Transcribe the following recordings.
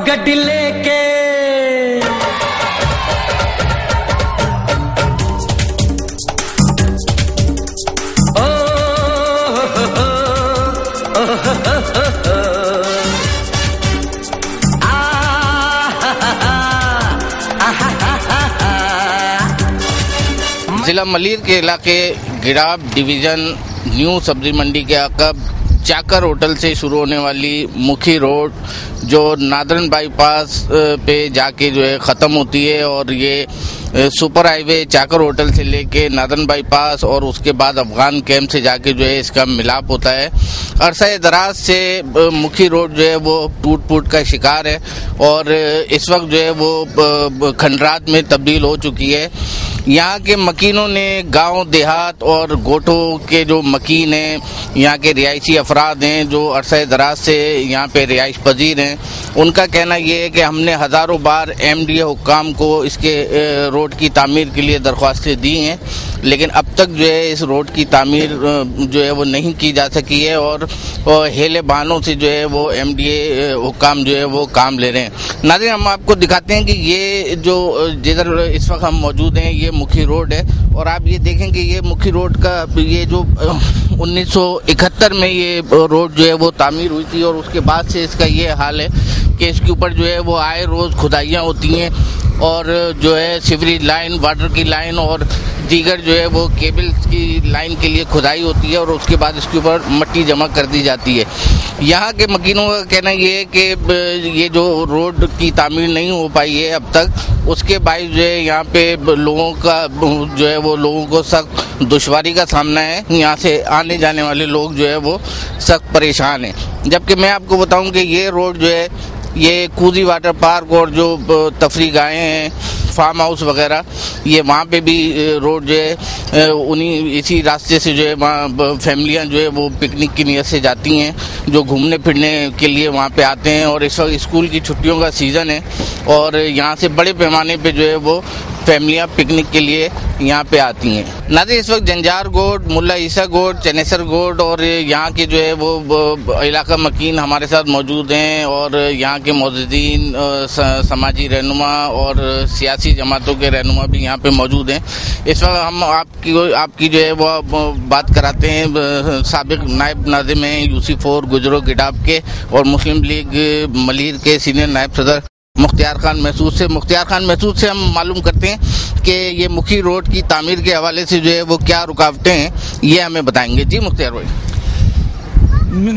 गड्डी लेके जिला मलीर के इलाके गिराब डिवीज़न न्यू सब्जी मंडी के अकब चाकर होटल से शुरू होने वाली मुखी रोड जो नादरन बाईपास पे जाके जो है ख़त्म होती है और ये सुपर हाईवे चाकर होटल से लेके नादरन बाईपास और उसके बाद अफगान कैंप से जाके जो है इसका मिलाप होता है। अरसा दराज से मुखी रोड जो है वो टूट फूट का शिकार है और इस वक्त जो है वो खंडरात में तब्दील हो चुकी है। यहाँ के मकीनों ने गांव देहात और गोठों के जो मकीन हैं, यहाँ के रिहायशी अफराद हैं जो अरसा दराज से यहाँ पे रिहाइश पजीर हैं, उनका कहना ये है कि हमने हज़ारों बार MDA हुक्काम को इसके रोड की तामीर के लिए दरख्वास्तें दी हैं, लेकिन अब तक जो है इस रोड की तामीर जो है वो नहीं की जा सकी है और हेले बहानों से जो है वो MDA हुक्काम जो है वो काम ले रहे हैं। नाज़रीन, हम आपको दिखाते हैं कि ये जो जिधर इस वक्त हम मौजूद हैं ये मुखी रोड है और आप ये देखेंगे ये मुखी रोड का ये जो 1971 में ये रोड जो है वो तामीर हुई थी और उसके बाद से इसका ये हाल है कि इसके ऊपर जो है वो आए रोज़ खुदाइयाँ होती हैं और जो है सीवरेज लाइन, वाटर की लाइन और दीगर जो है वो केबल्स की लाइन के लिए खुदाई होती है और उसके बाद इसके ऊपर मिट्टी जमा कर दी जाती है। यहाँ के मकीनों का कहना ये है कि ये जो रोड की तामीर नहीं हो पाई है अब तक, उसके बायस जो है यहाँ पे लोगों का जो है वो लोगों को सख्त दुश्वारी का सामना है। यहाँ से आने जाने वाले लोग जो है वो सख्त परेशान हैं। जबकि मैं आपको बताऊँ कि ये रोड जो है ये कूदी वाटर पार्क और जो तफरी गाहें हैं, फार्म हाउस वगैरह, ये वहाँ पे भी रोड जो है उन्हीं इसी रास्ते से जो है वहाँ फैमिलियाँ जो है वो पिकनिक की नियत से जाती हैं, जो घूमने फिरने के लिए वहाँ पे आते हैं और इस वक्त स्कूल की छुट्टियों का सीज़न है और यहाँ से बड़े पैमाने पे जो है वो फैमिलियाँ पिकनिक के लिए यहाँ पे आती हैं। नाज़रीन, इस वक्त जंजार गोड, मुल्ला ईसा गोड, चनेसर गोड और यहाँ के जो है वो इलाका मकीन हमारे साथ मौजूद हैं और यहाँ के मौजूदीन समाजी रहनुमा और सियासी जमातों के रहनुमा भी यहाँ पे मौजूद हैं। इस वक्त हम आपकी जो है वो बात कराते हैं साबिक नायब नाज़िम हैं UC4 गुजरो गिडाब के और मुस्लिम लीग मलीर के सीनियर नायब सदर मुख्तियार खान महसूद से। मुख्तियार खान महसूद से हम मालूम करते हैं कि ये मुखी रोड की तामीर के हवाले से जो है वो क्या रुकावटें हैं, ये हमें बताएंगे। जी मुख्तियार भाई।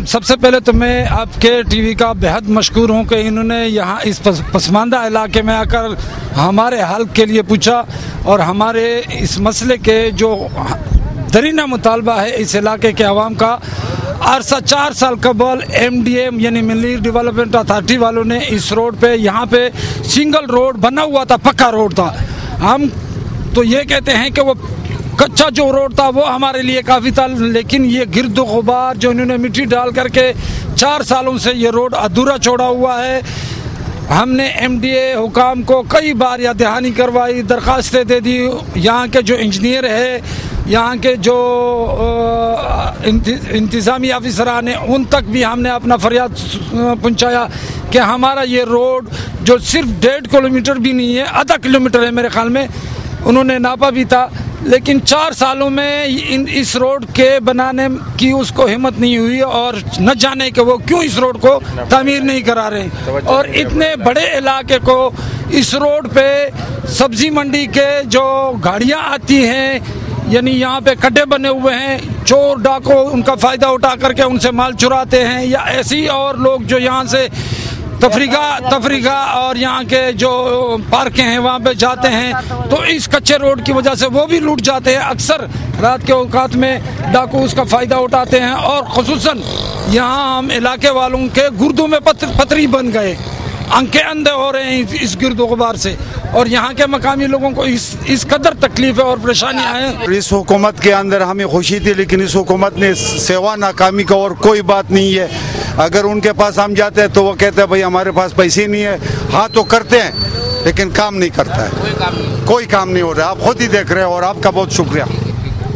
सबसे पहले तो मैं आपके टीवी का बेहद मशकूर हूँ कि इन्होंने यहाँ इस पसमानदा इलाके में आकर हमारे हल के लिए पूछा और हमारे इस मसले के जो दरीना मुतालबा है इस इलाके के अवाम का, अरसा 4 साल कबल MDA यानी मलीर डेवलपमेंट अथॉरिटी वालों ने इस रोड पे यहाँ पे सिंगल रोड बना हुआ था, पक्का रोड था। हम तो ये कहते हैं कि वो कच्चा जो रोड था वो हमारे लिए काफ़ी था, लेकिन ये गिरद गुबार जो इन्होंने मिट्टी डाल करके 4 सालों से ये रोड अधूरा छोड़ा हुआ है। हमने MDA हुकाम को कई बार याद दहानी करवाई, दरखास्तें दे दी। यहाँ के जो इंजीनियर है, यहाँ के जो इंतज़ामी अफसरान हैं, उन तक भी हमने अपना फरियाद पहुँचाया कि हमारा ये रोड जो सिर्फ 1.5 किलोमीटर भी नहीं है, आधा किलोमीटर है मेरे ख्याल में, उन्होंने नापा भी था, लेकिन 4 सालों में इस रोड के बनाने की उसको हिम्मत नहीं हुई और न जाने कि वो क्यों इस रोड को तामीर नहीं करा रहे। और इतने बड़े इलाके को इस रोड पे सब्जी मंडी के जो गाड़ियाँ आती हैं, यानी यहाँ पे खड्डे बने हुए हैं, चोर डाको उनका फ़ायदा उठा करके उनसे माल चुराते हैं, या ऐसे ही और लोग जो यहाँ से तफरीगा और यहाँ के जो पार्कें हैं वहाँ पे जाते हैं, तो इस कच्चे रोड की वजह से वो भी लूट जाते हैं। अक्सर रात के औकात में डाकू उसका फ़ायदा उठाते हैं और ख़ुसूसन यहाँ हम इलाके वालों के गुर्दों में पथरी बन गए, आंखें अंधे हो रहे हैं इस गिरदो गुबार से और यहाँ के मकामी लोगों को इस कदर तकलीफ और परेशानियाँ हैं। इस हुकूमत के अंदर हमें खुशी थी, लेकिन इस हुकूमत ने सेवा नाकामी का और कोई बात नहीं है। अगर उनके पास हम जाते हैं तो वो कहते हैं भाई हमारे पास पैसे नहीं है। हाँ तो करते हैं लेकिन काम नहीं करता है, कोई काम नहीं हो रहा है। आप खुद ही देख रहे हैं और आपका बहुत शुक्रिया।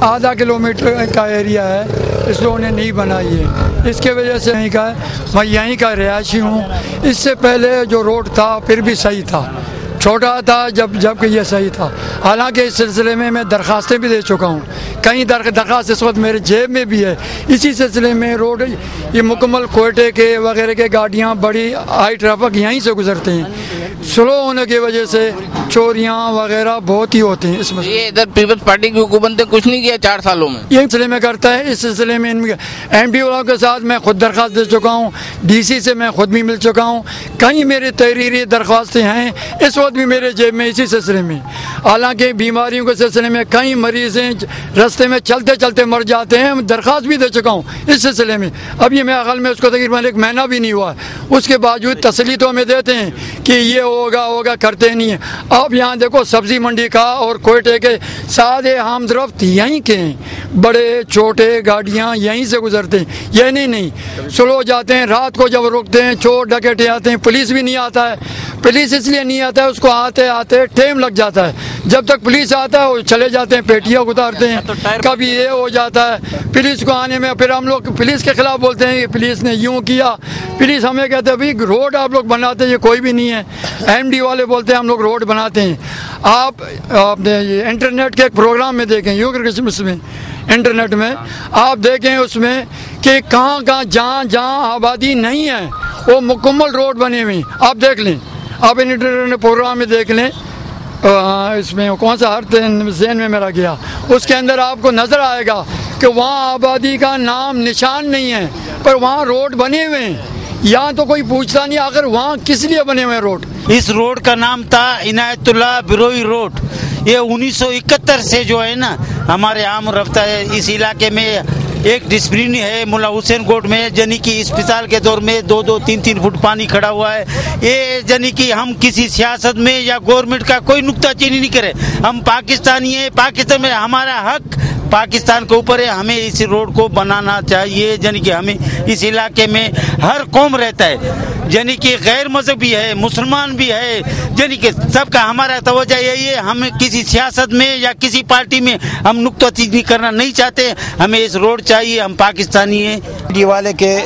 आधा किलोमीटर का एरिया है इस लोगों ने नहीं बनाई है। इसके वजह से यहीं का मैं यहीं का रिहायशी हूँ। इससे पहले जो रोड था फिर भी सही था, छोटा था जबकि ये सही था। हालांकि इस सिलसिले में मैं दरखास्तें भी दे चुका हूँ, कई दरखास्त इस वक्त मेरे जेब में भी है। इसी सिलसिले में रोड ये मुकम्मल कोयटे के वगैरह के गाड़ियाँ बड़ी हाई ट्रैफिक यहीं से गुजरते हैं। स्लो होने की वजह से चोरियाँ वगैरह बहुत ही होती हैं। इसमें ये इधर पीपल्स पार्टी की हुकूमत ने कुछ नहीं किया 4 सालों में, ये सिलसिले में करता है। इस सिलसिले में एमपी वालों के साथ मैं खुद दरख्वास्त दे चुका हूँ, डीसी से मैं खुद भी मिल चुका हूँ, कई मेरी तहरीरी दरख्वास्तें हैं इस वक्त भी मेरे जेब में इसी सिलसिले में। हालांकि बीमारियों के सिलसिले में कई मरीज हैं रास्ते में चलते चलते मर जाते हैं, दरख्वास्त भी दे चुका हूँ इस सिलसिले में। अब ये मेरे ख्याल में उसको तकरीबन 1 महीना भी नहीं हुआ, उसके बावजूद तसली तो हमें देते हैं कि ये होगा करते नहीं है। अब यहाँ देखो सब्जी मंडी का और कोयटे के सारे हमदरफ्त यहीं के हैं, बड़े छोटे गाड़ियाँ यहीं से गुजरते हैं। ये नहीं स्लो जाते हैं, रात को जब रुकते हैं चोर डकैते आते हैं, पुलिस भी नहीं आता है। पुलिस इसलिए नहीं आता है, उसको आते आते टाइम लग जाता है। जब तक पुलिस आता है वो चले जाते हैं, पेटियाँ उतारते हैं, कभी ये हो जाता है। पुलिस को आने में फिर हम लोग पुलिस के खिलाफ बोलते हैं कि पुलिस ने यूँ किया। पुलिस हमें कहते हैं भाई रोड आप लोग बनाते ये कोई भी नहीं है। एमडी वाले बोलते हैं हम लोग रोड बनाते हैं। आपने ये इंटरनेट के एक प्रोग्राम में देखें, में इंटरनेट में आप देखें उसमें कि कहाँ जहाँ आबादी नहीं है वो मुकम्मल रोड बने हुए, आप देख लें। आप इंटरनेट प्रोग्राम में देख लें, इसमें कौन सा हर ज़हन में मेरा गया, उसके अंदर आपको नज़र आएगा कि वहाँ आबादी का नाम निशान नहीं है, पर वहाँ रोड बने हुए हैं। यहाँ तो कोई पूछता नहीं आखिर वहाँ किस लिए बने हुए रोड। इस रोड का नाम था इनायतुल्लाह बिरोई रोड। ये 1971 से जो है ना हमारे आम रफ्ता है। इस इलाके में एक डिस्प्लिन है मुल्ला हुसैन कोट में, यानी कि इस साल के दौर में 2-2, 3-3 फुट पानी खड़ा हुआ है। ये यानी कि हम किसी सियासत में या गवर्नमेंट का कोई नुक्ताचीनी नहीं करे। हम पाकिस्तानी है, पाकिस्तान में हमारा हक पाकिस्तान के ऊपर है, हमें इस रोड को बनाना चाहिए। यानी कि हमें इस इलाके में हर कौम रहता है, यानी कि गैर मजहबी है, मुसलमान भी है, यानी कि सबका हमारा तवज्जो यही है। हम किसी सियासत में या किसी पार्टी में हम नुक्ताचीनी करना नहीं चाहते, हमें इस रोड चाहिए। हम पाकिस्तानी हैं। डी वाले के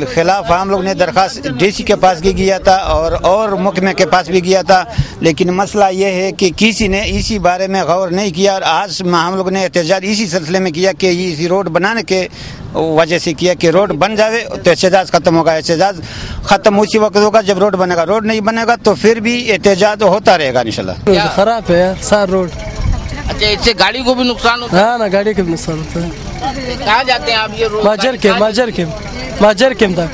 खिलाफ हम लोग ने दरखास्त डीसी के पास भी किया था और महकमे के पास भी किया था, लेकिन मसला ये है कि किसी ने इसी बारे में गौर नहीं किया। और आज हम लोग ने एहतजाज इसी सिलसिले में किया कि इसी रोड बनाने के वजह से किया कि रोड बन जावे तो एहतजाज खत्म होगा। एहतजाज खत्म उसी वक्त होगा जब रोड बनेगा। रोड नहीं बनेगा तो फिर भी एहतजाज होता रहेगा इंशाल्लाह। खराब है यार सारा रोड। अच्छा, इससे गाड़ी को भी नुकसान होता है? हाँ ना, गाड़ी को भी नुकसान होता है। कहाँ जाते हैं आप ये रोड? माजर कैम तक।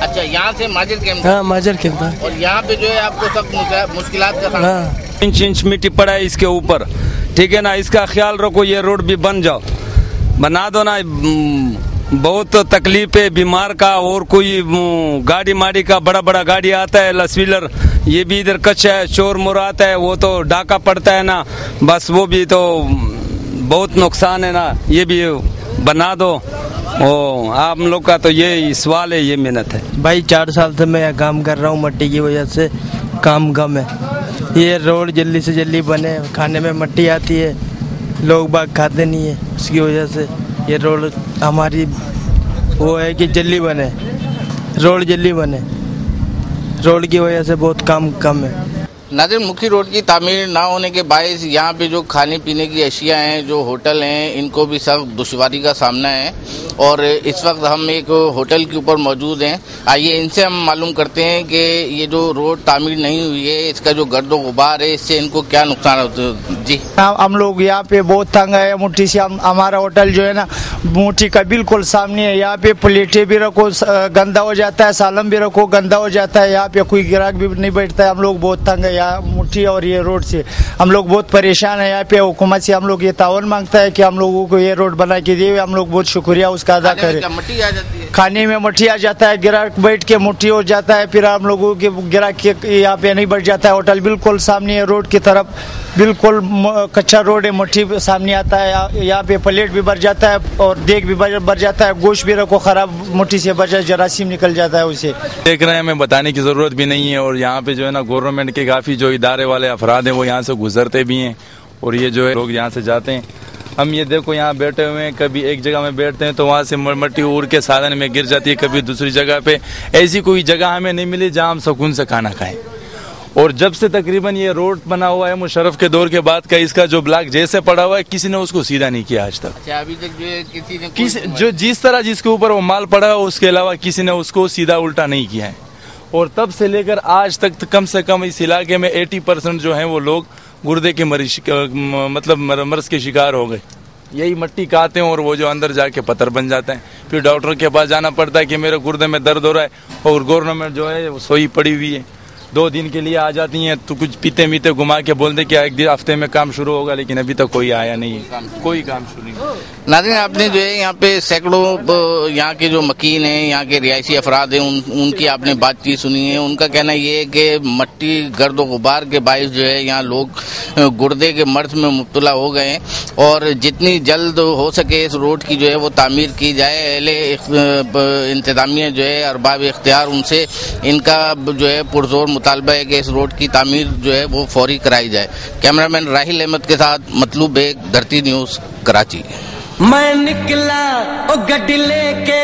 अच्छा, यहाँ से माजर कैम? हाँ, माजर कैम तक। और यहाँ पे जो है आपको सब मुश्किलात का सामना? हाँ। इंच मिट्टी पड़ा है इसके ऊपर, ठीक है ना। इसका ख्याल रखो, ये रोड भी बन जाओ, बना दो ना। बहुत तकलीफ है बीमार का, और कोई गाड़ी माड़ी का बड़ा गाड़ी आता है लसवीलर, ये भी इधर कच्चा है, चोर मोर आता है, वो तो डाका पड़ता है ना, बस वो भी तो बहुत नुकसान है ना। ये भी बना दो। ओ आप लोग का तो ये सवाल है, ये मेहनत है भाई। 4 साल से मैं काम कर रहा हूँ, मट्टी की वजह से काम कम है। ये रोड जल्दी से जल्दी बने, खाने में मट्टी आती है, लोग बाग खाते नहीं है, उसकी वजह से ये रोड हमारी वो है कि जल्दी बने, रोड जल्दी बने। रोड की वजह से बहुत काम कम है। नाज़रीन, मुख्य रोड की तामीर ना होने के बायस यहाँ पे जो खाने पीने की अशिया हैं, जो होटल हैं, इनको भी सख्त दुश्वारी का सामना है। और इस वक्त हम एक होटल के ऊपर मौजूद हैं। आइए इनसे हम मालूम करते हैं कि ये जो रोड तामीर नहीं हुई है, इसका जो गर्द गुबार है, इससे इनको क्या नुकसान होता है। जी, हम लोग यहाँ पे बहुत तंग है मुट्ठी से। हमारा होटल जो है ना मुट्ठी का बिल्कुल सामने है। यहाँ पे प्लेटें भी रखो गंदा हो जाता है, सालम भी रखो गंदा हो जाता है। यहाँ पे कोई ग्राहक भी नहीं बैठता है। हम लोग बहुत तंग है मुट्ठी और ये रोड से। हम लोग बहुत परेशान है। यहाँ पे हुकूमत से हम लोग ये तावन मांगता है कि हम लोगों को ये रोड बना के दिए। हम लोग बहुत शुक्रिया उसका अदा करें। मट्टी आ जाती है, खाने में मट्टी आ जाता है, ग्राहक बैठ के मुट्ठी हो जाता है, फिर हम लोगों के ग्राहक यहाँ पे नहीं बैठ जाता है। होटल बिल्कुल सामने है, रोड की तरफ बिल्कुल कच्चा रोड है, मट्टी सामने आता है। यहाँ पे प्लेट भी भर जाता है और देग भी भर जाता है। गोश्त भी रखो खराब मट्टी से भर जाए, जरासीम निकल जाता है उसे। देख रहे हैं, हमें बताने की जरूरत भी नहीं है। और यहाँ पे जो है ना गवर्नमेंट के काफी जो इदारे वाले अफराद हैं वो यहाँ से गुजरते भी हैं, और ये जो है लोग यहाँ से जाते हैं। हम ये देखो यहाँ बैठे हुए हैं, कभी एक जगह में बैठते हैं तो वहाँ से मट्टी उड़ के साधन में गिर जाती है, कभी दूसरी जगह पे। ऐसी कोई जगह हमें नहीं मिली जहाँ हम सुकून से खाना खाएं। और जब से तकरीबन ये रोड बना हुआ है मुशर्रफ के दौर के बाद का, इसका जो ब्लॉक जैसे पड़ा हुआ है किसी ने उसको सीधा नहीं किया आज तक। अभी तक जो है किसी ने जो जिस तरह जिसके ऊपर वो माल पड़ा है उसके अलावा किसी ने उसको सीधा उल्टा नहीं किया है। और तब से लेकर आज तक कम से कम इस इलाके में 80% जो हैं वो लोग गुर्दे के मरीज मतलब मर्ज के शिकार हो गए। यही मट्टी खाते हैं और वो जो अंदर जाके पत्थर बन जाते हैं, फिर डॉक्टर के पास जाना पड़ता है कि मेरे गुर्दे में दर्द हो रहा है, और गवर्नमेंट जो है वो सोई पड़ी हुई है। 2 दिन के लिए आ जाती हैं तो कुछ पीते मीते घुमा के बोल दे कि एक दिन हफ्ते में काम शुरू होगा, लेकिन अभी तक कोई आया नहीं है, कोई काम शुरू नहीं। नाज़रीन, आपने जो है यहाँ पे सैकड़ों यहाँ के जो मकीन हैं, यहाँ के रिहायशी अफराद हैं, उनकी आपने बातचीत सुनी है। उनका कहना ये है कि मट्टी गर्द व गुबार के बायस जो है यहाँ लोग गुर्दे के मर्ज में मुब्तला हो गए हैं, और जितनी जल्द हो सके इस रोड की जो है वो तामीर की जाए। अहले इंतजामिया जो है अरबाब इख्तियार, उनसे इनका जो है पुरजोर मुतालबा है कि इस रोड की तामीर जो है वो फौरी कराई जाए। कैमरामैन राहिल अहमद के साथ मतलूब बेग, धरती न्यूज़, कराची। मैं निकला ओ गड्डी लेके